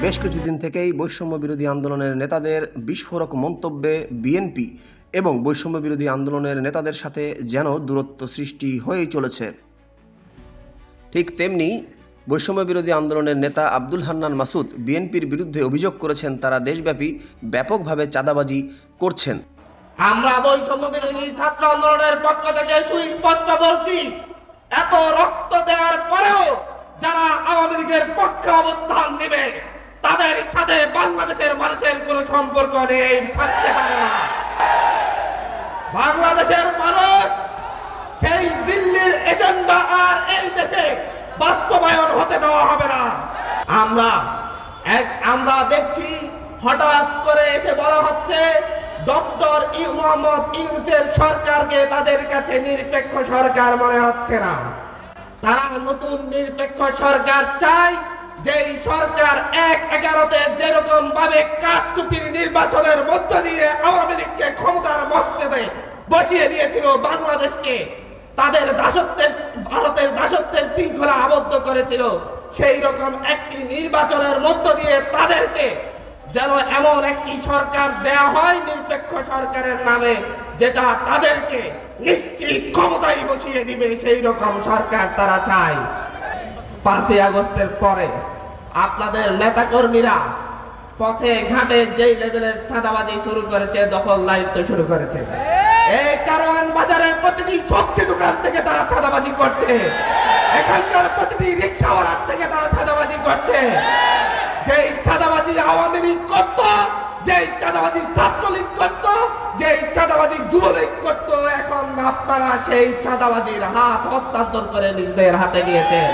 বেশ কিছুদিন থেকেই বৈষম্য বিরোধী আন্দোলনের নেতাদের বিস্ফোরক মন্তব্যে বিএনপি এবং বৈষম্য বিরোধী আন্দোলনের নেতাদের সাথে যেন দূরত্ব সৃষ্টি হয়েই চলেছে। ঠিক তেমনি বৈষম্য বিরোধী আন্দোলনের নেতা আব্দুল হান্নান মাসুদ বিএনপির বিরুদ্ধে অভিযোগ করেছেন তারা দেশব্যাপী ব্যাপকভাবে চাঁদাবাজি করছেন। আমরা বৈষম্য বিরোধী ছাত্র আন্দোলনের পক্ষ থেকে সুস্পষ্ট বলছি, এত রক্ত দেওয়ার পরেও যারা আওয়ামী লীগের পক্ষে অবস্থান নেবে তাদের সাথে বাংলাদেশের মানুষের কোনো সম্পর্ক নেই, থাকতে পারে না। বাংলাদেশের মানুষ সেই দিল্লির এজেন্ডা আর এই দেশে বাস্তবায়ন হতে দেওয়া হবে না। আমরা দেখছি হঠাৎ করে এসে বলা হচ্ছে ডক্টর মোহাম্মদ ইউনূসের সরকারকে তাদের কাছে নিরপেক্ষ সরকার মনে হচ্ছে না। তারা নতুন নিরপেক্ষ সরকার চায়, যেই সরকার ১/১১-তে যেরকম ভাবে কারচুপির নির্বাচনের মধ্য দিয়ে আওয়ামী লীগকে ক্ষমতার মস্তকে বসিয়ে দিয়েছিল, বাংলাদেশকে তাদের দাসত্বের ভারতের দাসত্বের শৃঙ্খলা আবদ্ধ করেছিল, সেই রকম একটি নির্বাচনের মধ্য দিয়ে তাদেরকে যেন এমন একটি সরকার দেয়া হয় নিরপেক্ষ সরকারের নামে, যেটা তাদেরকে নিশ্চিত ক্ষমতায় বসিয়ে দিবে, সেই রকম সরকার তারা চায়। ৫ই আগস্টের পরে আপনাদের নেতাকর্মীরা পথে ঘাটে যেই লেভেলের চাঁদাবাজি শুরু করেছে, দখল দায়িত্ব শুরু করেছে। এই কারওয়ান বাজারের প্রতিটি সবজি দোকান থেকে তারা চাঁদাবাজি করছে, এখানকার প্রতিটি রিক্সাওয়ালার থেকে তারা চাঁদাবাজি করছে। যেই চাঁদাবাজি আওয়ামী লীগ করত, যেই চাঁদাবাজি ছাত্রলীগ করত, যেই চাঁদাবাজি যুবলীগ করত, এখন আপনারা সেই চাঁদাবাজির হাত হস্তান্তর করে নিজেদের হাতে নিয়েছেন।